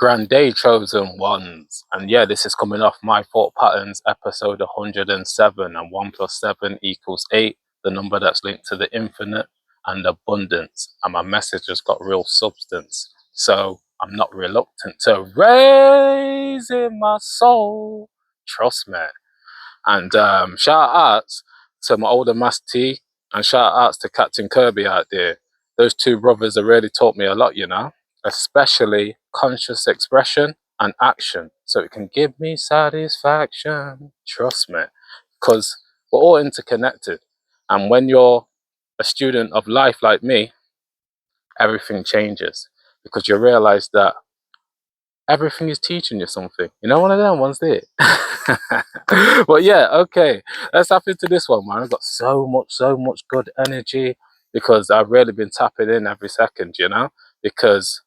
Grand day, chosen ones. And yeah, this is coming off My Thought Patterns, episode 107. And 1 plus 7 equals 8, the number that's linked to the infinite and abundance. And my message has got real substance. So I'm not reluctant to raise in my soul. Trust me. And shout outs to my older Master T, and shout outs to Captain Kirby out there. Those two brothers have really taught me a lot, you know, especially conscious expression and action. So it can give me satisfaction. Trust me. Because we're all interconnected. And when you're a student of life like me, everything changes. Because you realize that everything is teaching you something. You know, one of them ones there. But yeah, okay. Let's tap into this one, man. I've got so much good energy because I've really been tapping in every second, you know, because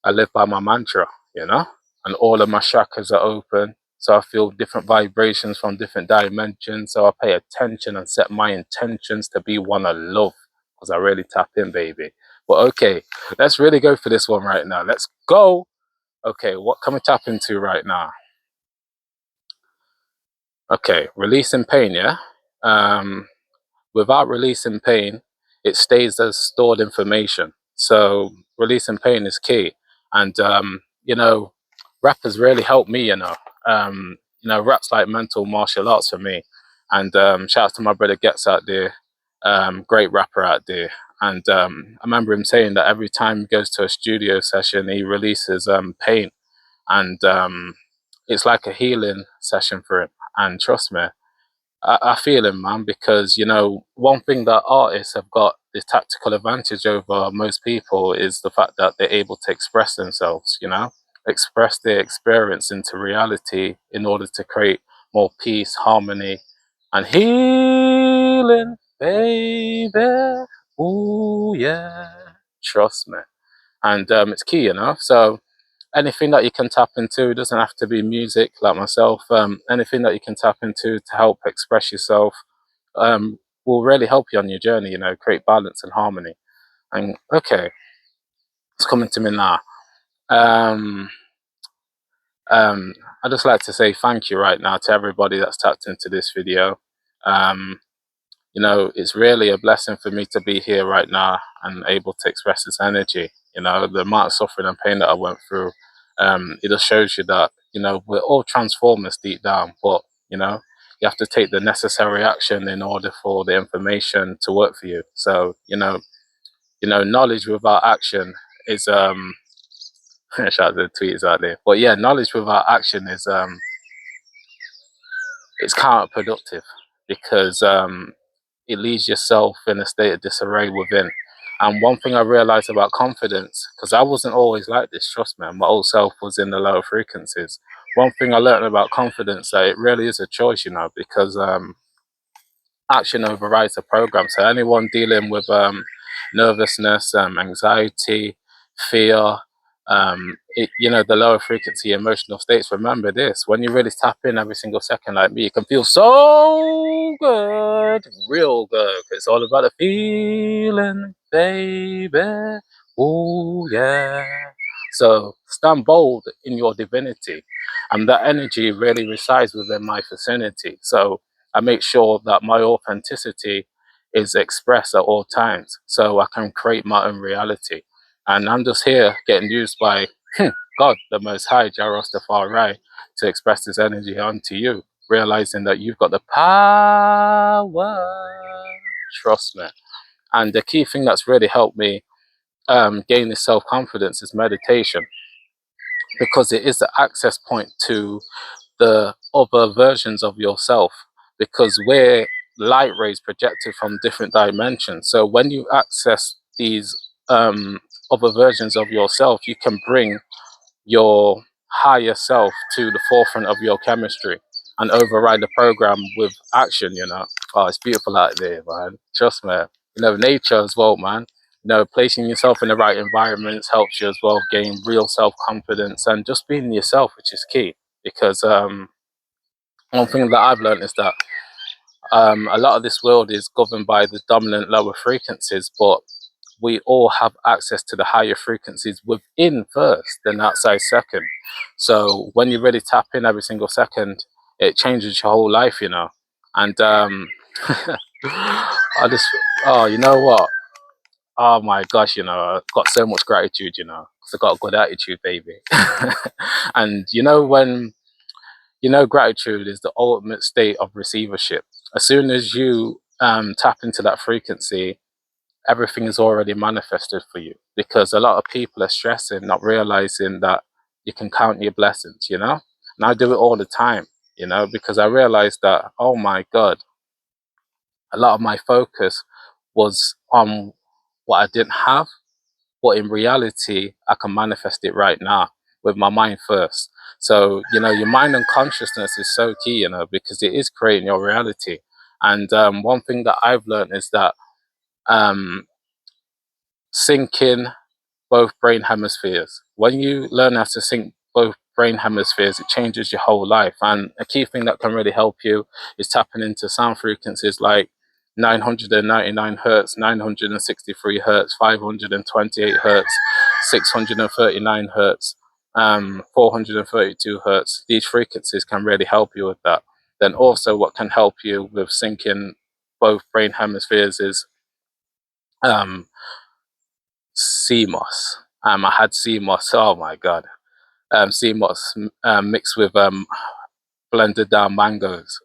I live by my mantra, you know, and all of my chakras are open. So I feel different vibrations from different dimensions. So I pay attention and set my intentions to be one I love because I really tap in, baby. But okay, let's really go for this one right now. Let's go. Okay, what can we tap into right now? Okay, releasing pain, yeah? Without releasing pain, it stays as stored information. So releasing pain is key. And, you know, rap has really helped me, rap's like mental martial arts for me. And shout out to my brother Gets out there, great rapper out there. And I remember him saying that every time he goes to a studio session, he releases pain. And it's like a healing session for him. And trust me, I feel him, man, because you know one thing that artists have got this tactical advantage over most people is the fact that they're able to express themselves. You know, express their experience into reality in order to create more peace, harmony, and healing, baby. Ooh yeah, trust me, and it's key, you know. So anything that you can tap into, it doesn't have to be music like myself. Anything that you can tap into to help express yourself will really help you on your journey, you know, create balance and harmony. And okay, it's coming to me now. Um, I just like to say thank you right now to everybody that's tapped into this video. Um, you know, it's really a blessing for me to be here right now and able to express this energy. You know, the amount of suffering and pain that I went through, it just shows you that, you know, we're all transformers deep down, but, you know, you have to take the necessary action in order for the information to work for you. So, knowledge without action is, shout out to the tweets out there. But yeah, knowledge without action is, it's counterproductive because, it leaves yourself in a state of disarray within. And one thing I realized about confidence, because I wasn't always like this, trust me, my old self was in the lower frequencies. One thing I learned about confidence, that it really is a choice, you know, because action overrides the program. So anyone dealing with nervousness, anxiety, fear, the lower frequency emotional states, remember this: when you really tap in every single second like me, you can feel so good, real good. It's all about the feeling, baby. Oh yeah. So stand bold in your divinity, and that energy really resides within my vicinity. So I make sure that my authenticity is expressed at all times so I can create my own reality. And I'm just here getting used by God, the Most High, Jah Rastafari, to express this energy onto you, realizing that you've got the power. Trust me. And the key thing that's really helped me gain this self confidence is meditation, because it is the access point to the other versions of yourself, because we're light rays projected from different dimensions. So when you access these other versions of yourself, you can bring your higher self to the forefront of your chemistry and override the program with action, you know. Oh, it's beautiful out there, man. Trust me. You know, nature as well, man. You know, placing yourself in the right environments helps you as well gain real self-confidence and just being yourself, which is key. Because one thing that I've learned is that a lot of this world is governed by the dominant lower frequencies, but we all have access to the higher frequencies within first, then outside second. So when you really tap in every single second, it changes your whole life, you know. And I just, oh, you know what? Oh my gosh, you know, I've got so much gratitude, you know, because I've got a good attitude, baby. And you know, when you know, gratitude is the ultimate state of receivership. As soon as you tap into that frequency, everything is already manifested for you. Because a lot of people are stressing, not realizing that you can count your blessings, you know? And I do it all the time, you know, because I realized that, oh my God, a lot of my focus was on what I didn't have, but in reality, I can manifest it right now with my mind first. So, you know, your mind and consciousness is so key, you know, because it is creating your reality. And one thing that I've learned is that um, syncing both brain hemispheres. When you learn how to sync both brain hemispheres, it changes your whole life. And a key thing that can really help you is tapping into sound frequencies like 999 hertz, 963 hertz, 528 hertz, 639 hertz, 432 hertz. These frequencies can really help you with that. Then also what can help you with syncing both brain hemispheres is um, CMOS. I had CMOS. Oh my god. CMOS mixed with blended down mangoes.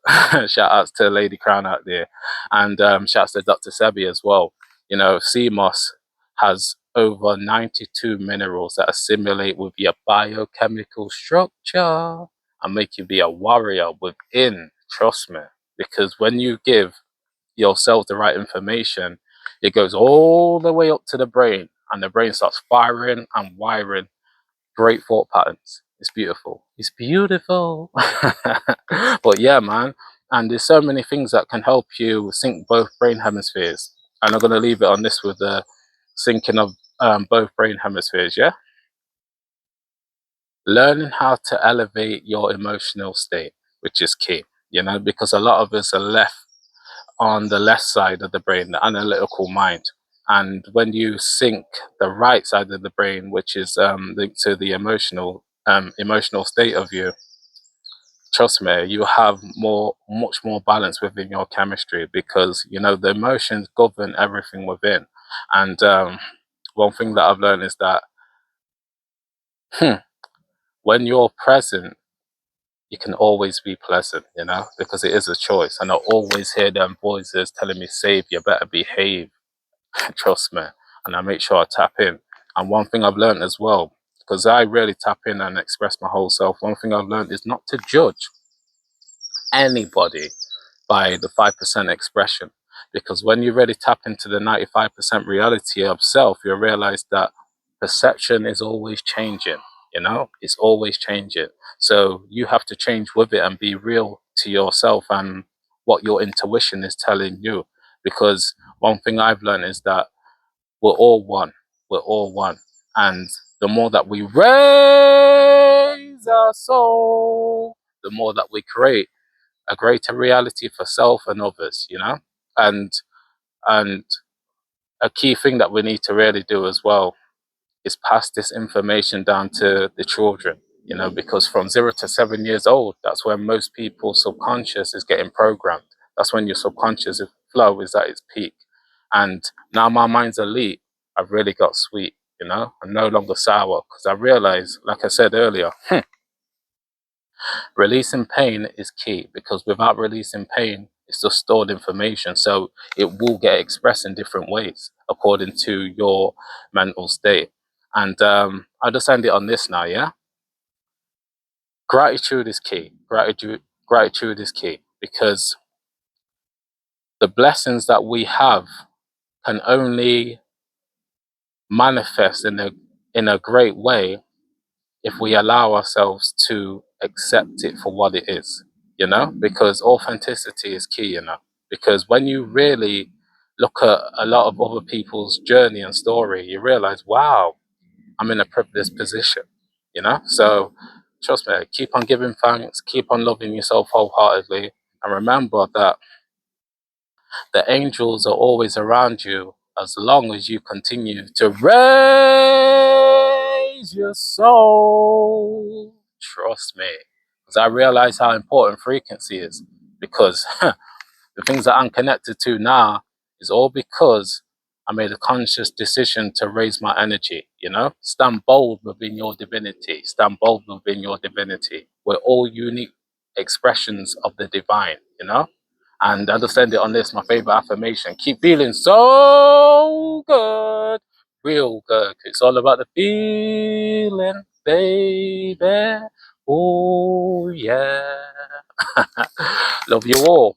Shout outs to Lady Crown out there, and shouts to Dr. Sebi as well. You know, CMOS has over 92 minerals that assimilate with your biochemical structure and make you be a warrior within. Trust me, because when you give yourself the right information, it goes all the way up to the brain, and the brain starts firing and wiring great thought patterns. It's beautiful. It's beautiful. But yeah, man. And there's so many things that can help you sync both brain hemispheres. And I'm going to leave it on this with the syncing of both brain hemispheres. Yeah. Learning how to elevate your emotional state, which is key, you know, because a lot of us are left on the left side of the brain, the analytical mind. And when you sync the right side of the brain, which is linked to the emotional state of you, trust me, you have much more balance within your chemistry because you know the emotions govern everything within. And one thing that I've learned is that when you're present, you can always be pleasant, you know, because it is a choice. And I always hear them voices telling me, "Save, you better behave." Trust me. And I make sure I tap in. And one thing I've learned as well, because I really tap in and express my whole self, one thing I've learned is not to judge anybody by the 5% expression. Because when you really tap into the 95% reality of self, you'll realize that perception is always changing, you know, it's always changing. So you have to change with it and be real to yourself and what your intuition is telling you. Because one thing I've learned is that we're all one. We're all one. And the more that we raise our soul, the more that we create a greater reality for self and others, you know? And and a key thing that we need to really do as well is pass this information down to the children, you know, because from 0 to 7 years old, that's when most people's subconscious is getting programmed. That's when your subconscious flow is at its peak. And now my mind's elite, I've really got sweet, you know, I'm no longer sour because I realize, like I said earlier, releasing pain is key because without releasing pain, it's just stored information. So it will get expressed in different ways according to your mental state. And I'll just end it on this now, yeah? Gratitude is key. Gratitude is key because the blessings that we have can only manifest in a great way if we allow ourselves to accept it for what it is, you know, because authenticity is key, you know, because when you really look at a lot of other people's journey and story, you realize, wow, I'm in a privileged position, you know. So trust me, keep on giving thanks, keep on loving yourself wholeheartedly, and remember that the angels are always around you as long as you continue to raise your soul. Trust me, because I realize how important frequency is, because the things that I'm connected to now is all because I made a conscious decision to raise my energy, you know? Stand bold within your divinity. Stand bold within your divinity. We're all unique expressions of the divine, you know? And I just end it on this, my favorite affirmation. Keep feeling so good, real good. It's all about the feeling, baby. Oh, yeah. Love you all.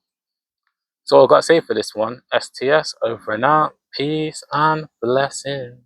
So I got to say for this one, STS over and out. Peace and blessings.